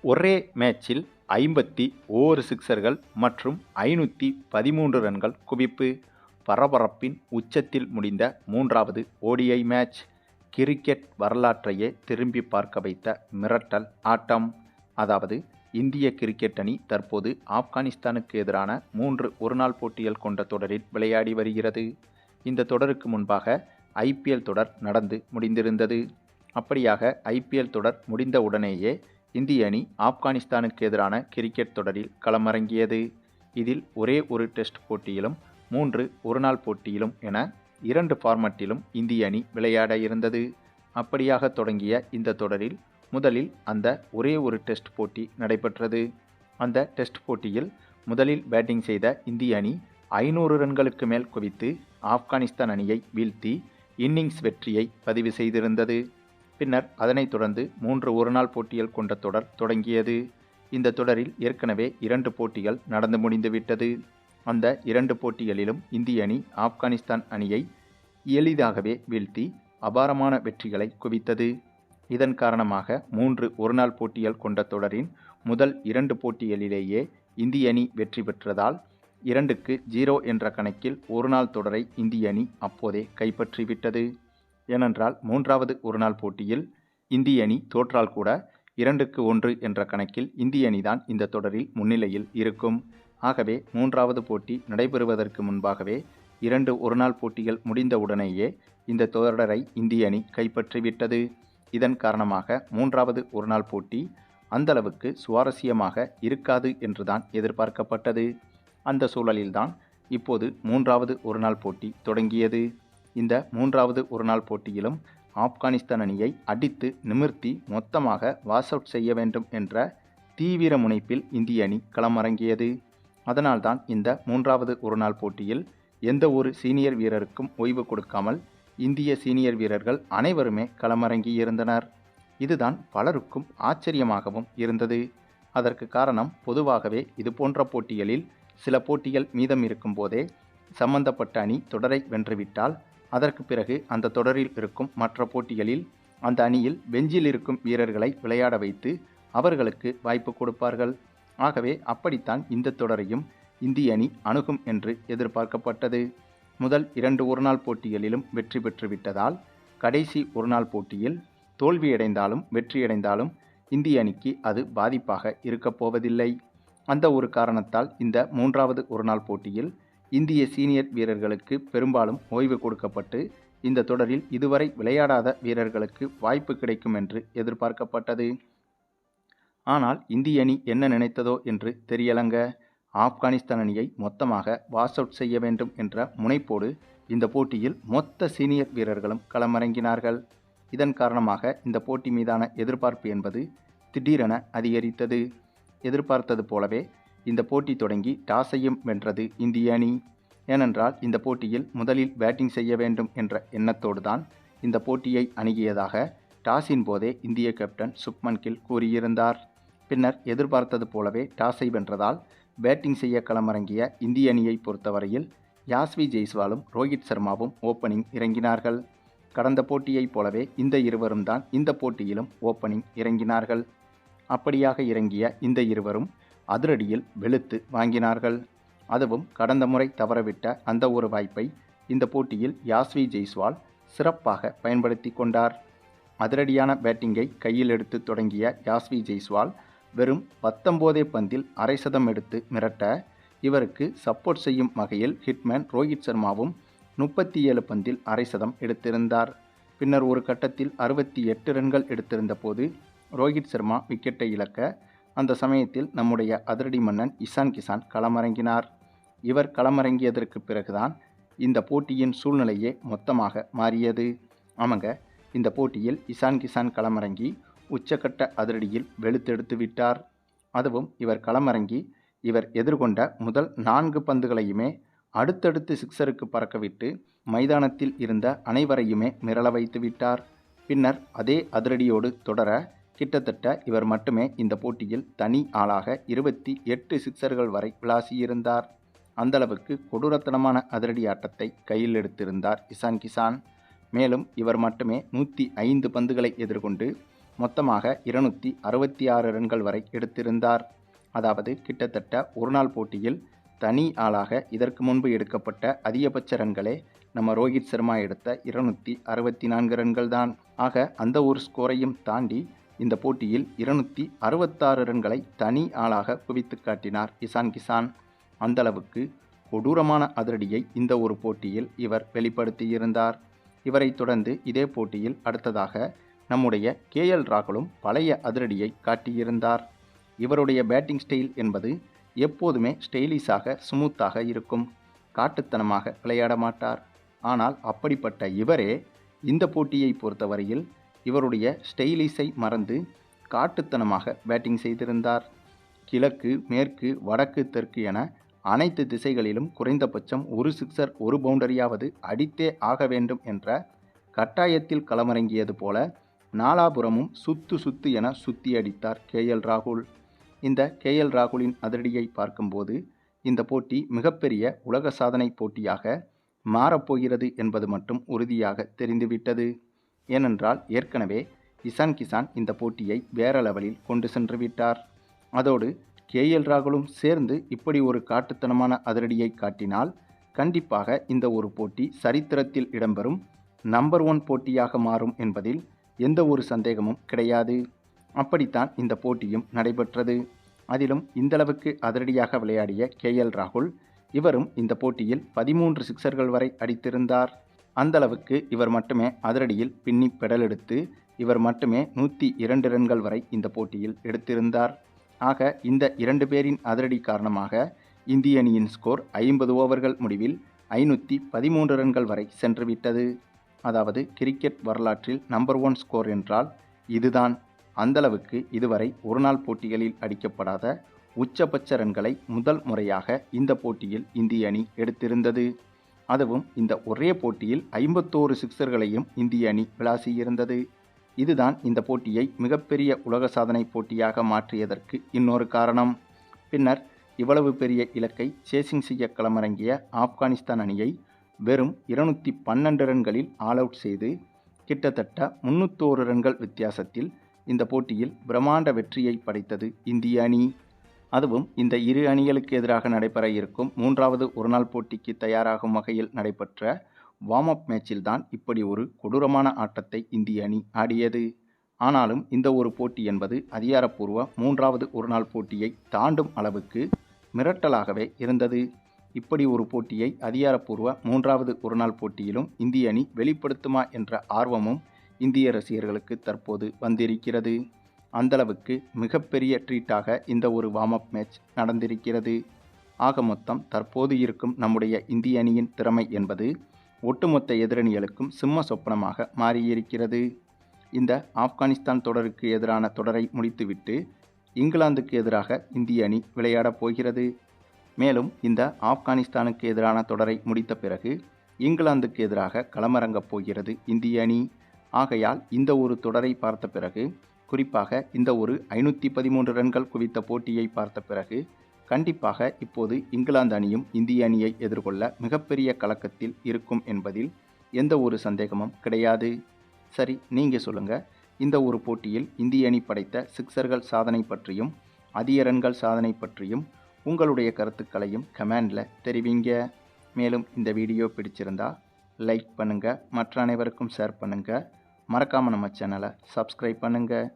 ஒரே மேட்சில் 51 சிக்சர்கள் மற்றும் 513 ரன்கள் குவிப்பு. பரபரப்பின் உச்சத்தில் முடிந்த 3வது ODI மேட்ச். கிரிக்கெட் வரலாற்றையே திரும்பி பார்க்க வைத்த மிரட்டல் ஆட்டம். அதாவது இந்திய கிரிக்கெட் அணி தற்போது ஆப்கானிஸ்தானுக்கு எதிரான 3 ஒருநாள் போட்டிகள் கொண்ட தொடரில் விளையாடி வருகிறது. இந்த தொடருக்கு முன்பாக IPL தொடர் நடந்து முடிந்திருந்தது. அப்படியாக IPL தொடர் முடிந்த உடனேயே இந்திய அணி ஆப்கானிஸ்தானுக்கு எதிரான கிரிக்கெட் தொடரில் களமிறங்கியது. இதில் ஒரே ஒரு டெஸ்ட் போட்டியிலும் 3 ஒருநாள் போட்டியிலும் என 2 ஃபார்மட்டிலும் இந்திய அணி விளையாட இருந்தது. அப்படியாக தொடங்கிய இந்த தொடரில் முதலில் அந்த ஒரே ஒரு டெஸ்ட் போட்டி நடைபெற்றது. அந்த டெஸ்ட் போட்டியில் முதலில் பேட்டிங் செய்த இந்திய அணி 500 ரன்களுக்கு மேல் குவித்து ஆப்கானிஸ்தான் அணியை வீழ்த்தி இன்னிங்ஸ் வெற்றியை பதிவு செய்திருந்தது. பின்னர் அதனைத் தொடர்ந்து 3 ஒருநாள் போட்டிகள் கொண்ட தொடர் தொடங்கியது. இந்த தொடரில் ஏற்கனவே 2 போட்டிகள் நடந்து முடிந்துவிட்டது. அந்த 2 போட்டிகளிலும் இந்திய அணி ஆப்கானிஸ்தான் அணியை எளிதாகவே வீழ்த்தி அபாரமான வெற்றிகளை குவித்தது. இதன் காரணமாக 3 ஒருநாள் போட்டிகள் கொண்ட தொடரின் முதல் 2 போட்டிகளிலேயே இந்திய அணி வெற்றி பெற்றதால் 2-0 என்ற கணக்கில் ஒருநாள் தொடரை இந்திய அணி அப்போதே கைப்பற்றிவிட்டது. ஏனென்றால் 3வது ஒருநாள் போட்டியில் இந்திய அணி தோற்றால் கூட 2-1 என்ற கணக்கில் இந்திய அணிதான் இந்த தொடரில் முன்னிலையில் இருக்கும். ஆகவே 3வது போட்டி நடைபெறுவதற்கு முன்பாகவே 2 ஒருநாள் போட்டிகள் முடிந்த உடனேயே இந்த தொடரை இந்திய அணி கைப்பற்றிவிட்டது. இதன் காரணமாக 3வது ஒருநாள் போட்டி அந்தளவுக்கு சுவாரஸ்யமாக இருக்காது என்றுதான் எதிர்பார்க்கப்பட்டது. அந்த சூழலில்தான் இப்போது 3வது ஒருநாள் போட்டி தொடங்கியது. இந்த 3வது ஒருநாள் போட்டியிலும் ஆப்கானிஸ்தான் அணியை அடித்து நிமிர்த்தி மொத்தமாக வாஷ் அவுட் செய்ய வேண்டும் என்ற தீவிர முனைப்பில் இந்திய அணி களமிறங்கியது. அதனால்தான் இந்த 3வது ஒருநாள் போட்டியில் எந்த ஒரு சீனியர் வீரருக்கும் ஓய்வு கொடுக்காமல் இந்திய சீனியர் வீரர்கள் அனைவருமே களமிறங்கியிருந்தனர். இதுதான் பலருக்கும் ஆச்சரியமாகவும் இருந்தது. அதற்கு காரணம் பொதுவாகவே இதுபோன்ற போட்டிகளில் சில போட்டிகள் மீதம் இருக்கும் போதே சம்பந்தப்பட்ட அணி தொடரை வென்றுவிட்டால் அதற்கு பிறகு அந்த தொடரில் இருக்கும் மற்ற போட்டிகளில் அந்த அணியில் பெஞ்சில் இருக்கும் வீரர்களை விளையாட வைத்து அவர்களுக்கு வாய்ப்பு கொடுப்பார்கள். ஆகவே அப்படித்தான் இந்த தொடரையும் இந்திய அணி அணுகும் என்று எதிர்பார்க்கப்பட்டது. முதல் 2 ஒருநாள் போட்டிகளிலும் வெற்றி பெற்றுவிட்டதால் கடைசி ஒருநாள் போட்டியில் தோல்வியடைந்தாலும் வெற்றியடைந்தாலும் இந்திய அணிக்கு அது பாதிப்பாக இருக்கப் போவதில்லை. அந்த ஒரு காரணத்தால் இந்த 3வது ஒருநாள் போட்டியில் இந்திய சீனியர் வீரர்களுக்கு பெரும்பாலும் ஓய்வு கொடுக்கப்பட்டு இந்த தொடரில் இதுவரை விளையாடாத வீரர்களுக்கு வாய்ப்பு கிடைக்கும் என்று எதிர்பார்க்கப்பட்டது. ஆனால் இந்திய அணி என்ன நினைத்ததோ என்று தெரியலங்க. ஆப்கானிஸ்தான் அணியை மொத்தமாக வாஷ் அவுட் செய்ய வேண்டும் என்ற முனைப்போடு இந்த போட்டியில் மொத்த சீனியர் வீரர்களும் களமிறங்கினார்கள். இதன் காரணமாக இந்த போட்டி மீதான எதிர்பார்ப்பு என்பது திடீரென அதிகரித்தது. எதிர்பார்த்தது போலவே இந்த போட்டி தொடங்கி டாஸையும் வென்றது இந்திய அணி. ஏனென்றால் இந்த போட்டியில் முதலில் பேட்டிங் செய்ய வேண்டும் என்ற எண்ணத்தோடு தான் இந்த போட்டியை அணுகியதாக டாஸின் போதே இந்திய கேப்டன் சுப்மன் கில் கூறியிருந்தார். பின்னர் எதிர்பார்த்தது போலவே டாஸை வென்றதால் பேட்டிங் செய்ய களமிறங்கிய இந்திய அணியை பொறுத்தவரையில் யாஸ்வி ஜெய்ஸ்வாலும் ரோஹித் சர்மாவும் ஓப்பனிங் இறங்கினார்கள். கடந்த போட்டியைப் போலவே இந்த இருவரும் தான் இந்த போட்டியிலும் ஓப்பனிங் இறங்கினார்கள். அப்படியாக இறங்கிய இந்த இருவரும் அதிரடியில் வெளுத்து வாங்கினார்கள். அதுவும் கடந்த முறை தவறவிட்ட அந்த ஒரு வாய்ப்பை இந்த போட்டியில் யாஸ்வி ஜெய்ஸ்வால் சிறப்பாக பயன்படுத்தி கொண்டார். அதிரடியான பேட்டிங்கை கையில் எடுத்து தொடங்கிய யாஸ்வி ஜெய்ஸ்வால் வெறும் 19 பந்தில் அரை சதம் எடுத்து மிரட்ட, இவருக்கு சப்போர்ட் செய்யும் வகையில் ஹிட்மேன் ரோஹித் சர்மாவும் 37 பந்தில் அரை சதம் எடுத்திருந்தார். பின்னர் ஒரு கட்டத்தில் 68 ரன்கள் எடுத்திருந்த போது ரோஹித் சர்மா விக்கெட்டை இழக்க, அந்த சமயத்தில் நம்முடைய அதிரடி மன்னன் இஷான் கிஷான் களமிறங்கினார். இவர் களமிறங்கியதற்கு பிறகுதான் இந்த போட்டியின் சூழ்நிலையே மொத்தமாக மாறியது. ஆமாங்க, இந்த போட்டியில் இஷான் கிஷான் களமிறங்கி உச்சக்கட்ட அதிரடியில் வெளுத்தெடுத்து விட்டார். அதுவும் இவர் களமிறங்கி இவர் எதிர்கொண்ட முதல் 4 பந்துகளையுமே அடுத்தடுத்து சிக்ஸருக்கு பறக்கவிட்டு மைதானத்தில் இருந்த அனைவரையுமே மிரள வைத்து விட்டார். பின்னர் அதே அதிரடியோடு தொடர கிட்டத்தட்ட இவர் மட்டுமே இந்த போட்டியில் தனி ஆளாக 28 சிக்ஸர்கள் வரை விளாசியிருந்தார். அந்தளவுக்கு கொடூரத்தனமான அதிரடி ஆட்டத்தை கையில் எடுத்திருந்தார் இஷான் கிஷான். மேலும் இவர் மட்டுமே 105 பந்துகளை எதிர்கொண்டு மொத்தமாக 266 ரன்கள் வரை எடுத்திருந்தார். அதாவது கிட்டத்தட்ட ஒருநாள் போட்டியில் தனி ஆளாக இதற்கு முன்பு எடுக்கப்பட்ட அதிகபட்ச ரன்களே நம்ம ரோஹித் சர்மா எடுத்த 264 ரன்கள் தான். ஆக அந்த ஒரு ஸ்கோரையும் தாண்டி இந்த போட்டியில் 266 ரன்களை தனி ஆளாக குவித்து காட்டினார் இசான் கிசான். அந்தளவுக்கு கொடூரமான அதிரடியை இந்த ஒரு போட்டியில் இவர் வெளிப்படுத்தியிருந்தார். இவரை தொடர்ந்து இதே போட்டியில் அடுத்ததாக நம்முடைய KL ராகுலும் பழைய அதிரடியை காட்டியிருந்தார். இவருடைய பேட்டிங் ஸ்டைல் என்பது எப்போதுமே ஸ்டைலிஷாக ஸ்மூத்தாக இருக்கும். காட்டுத்தனமாக விளையாட மாட்டார். ஆனால் அப்படிப்பட்ட இவரே இந்த போட்டியை பொறுத்தவரையில் இவருடைய ஸ்டைலிஷை மறந்து காட்டுத்தனமாக பேட்டிங் செய்திருந்தார். கிழக்கு, மேற்கு, வடக்கு, தெற்கு என அனைத்து திசைகளிலும் குறைந்தபட்சம் ஒரு சிக்ஸர், ஒரு பவுண்டரியாவது அடித்தே ஆக வேண்டும் என்ற கட்டாயத்தில் களமிறங்கியது போல நாலாபுரமும் சுத்து என சுத்தி அடித்தார் KL ராகுல். இந்த KL ராகுலின் அதிரடியை பார்க்கும்போது இந்த போட்டி மிகப்பெரிய உலக சாதனை போட்டியாக மாறப்போகிறது என்பது மட்டும் உறுதியாக தெரிந்துவிட்டது. ஏனென்றால் ஏற்கனவே இசான் கிசான் இந்த போட்டியை வேற லெவலில் கொண்டு சென்று விட்டார். அதோடு KL ராகுலும் சேர்ந்து இப்படி ஒரு காட்டுத்தனமான அதிரடியை காட்டினால் கண்டிப்பாக இந்த ஒரு போட்டி சரித்திரத்தில் இடம்பெறும் நம்பர் 1 போட்டியாக மாறும் என்பதில் எந்த ஒரு சந்தேகமும் கிடையாது. அப்படித்தான் இந்த போட்டியும் நடைபெற்றது. அதிலும் இந்தளவுக்கு அதிரடியாக விளையாடிய KL ராகுல் இவரும் இந்த போட்டியில் 13 சிக்சர்கள் வரை அடித்திருந்தார். அந்தளவுக்கு இவர் மட்டுமே அதிரடியில் பின்னி பெடலெடுத்து இவர் மட்டுமே 102 ரன்கள் வரை இந்த போட்டியில் எடுத்திருந்தார். ஆக இந்த 2 பேரின் அதிரடி காரணமாக இந்திய அணியின் ஸ்கோர் 50 ஓவர்கள் முடிவில் 513 ரன்கள் வரை சென்றுவிட்டது. அதாவது கிரிக்கெட் வரலாற்றில் நம்பர் 1 ஸ்கோர் என்றால் இதுதான். அந்தளவுக்கு இதுவரை ஒருநாள் போட்டிகளில் அடிக்கப்படாத உச்சபட்ச ரன்களை முதல் முறையாக இந்த போட்டியில் இந்திய அணி எடுத்திருந்தது. அதுவும் இந்த ஒரே போட்டியில் 51 சிக்சர்களையும் இந்திய அணி விளாசியிருந்தது. இதுதான் இந்த போட்டியை மிகப்பெரிய உலக சாதனை போட்டியாக மாற்றியதற்கு இன்னொரு காரணம். பின்னர் இவ்வளவு பெரிய இலக்கை சேசிங் செய்ய களமிறங்கிய ஆப்கானிஸ்தான் அணியை வெறும் 212 ரன்களில் ஆல் அவுட் செய்து கிட்டத்தட்ட 301 ரன்கள் வித்தியாசத்தில் இந்த போட்டியில் பிரம்மாண்ட வெற்றியை படைத்தது இந்திய அணி. அதுவும் இந்த இரு அணிகளுக்கு எதிராக நடைபெற இருக்கும் 3வது ஒருநாள் போட்டிக்கு தயாராகும் வகையில் நடைபெற்ற வார்ம் அப் மேட்சில்தான் இப்படி ஒரு கொடூரமான ஆட்டத்தை இந்திய அணி ஆடியது. ஆனாலும் இந்த ஒரு போட்டி என்பது அதிகாரப்பூர்வ 3வது ஒருநாள் போட்டியை தாண்டும் அளவுக்கு மிரட்டலாகவே இருந்தது. இப்படி ஒரு போட்டியை அதிகாரப்பூர்வ 3வது ஒருநாள் போட்டியிலும் இந்திய அணி வெளிப்படுத்துமா என்ற ஆர்வமும் இந்திய ரசிகர்களுக்கு தற்போது வந்திருக்கிறது. அந்தளவுக்கு மிகப்பெரிய ட்ரீட்டாக இந்த ஒரு வார்ம் அப் மேட்ச் நடந்திருக்கிறது. ஆக மொத்தம் தற்போது இருக்கும் நம்முடைய இந்திய அணியின் திறமை என்பது ஒட்டுமொத்த எதிரணிகளுக்கும் சிம்ம சொப்பனமாக மாறியிருக்கிறது. இந்த ஆப்கானிஸ்தான் தொடருக்கு எதிரான தொடரை முடித்துவிட்டு இங்கிலாந்துக்கு எதிராக இந்திய அணி விளையாடப் போகிறது. மேலும் இந்த ஆப்கானிஸ்தானுக்கு எதிரான தொடரை முடித்த பிறகு இங்கிலாந்துக்கு எதிராக களமிறங்கப் போகிறது இந்திய அணி. ஆகையால் இந்த ஒரு தொடரை பார்த்த பிறகு, குறிப்பாக இந்த ஒரு 513 ரன்கள் குவித்த போட்டியை பார்த்த பிறகு கண்டிப்பாக இப்போது இங்கிலாந்து அணியும் இந்திய அணியை எதிர்கொள்ள மிகப்பெரிய கலக்கத்தில் இருக்கும் என்பதில் எந்த ஒரு சந்தேகமும் கிடையாது. சரி, நீங்கள் சொல்லுங்கள், இந்த ஒரு போட்டியில் இந்திய அணி படைத்த சிக்சர்கள் சாதனை பற்றியும் அதிக ரன்கள் சாதனை பற்றியும் உங்களுடைய கருத்துக்களையும் கமெண்டில் தெரிவிங்க. மேலும் இந்த வீடியோ பிடிச்சிருந்தா லைக் பண்ணுங்கள், மற்ற அனைவருக்கும் ஷேர் பண்ணுங்கள், மறக்காமல் நம்ம சேனலை சப்ஸ்கிரைப் பண்ணுங்கள்.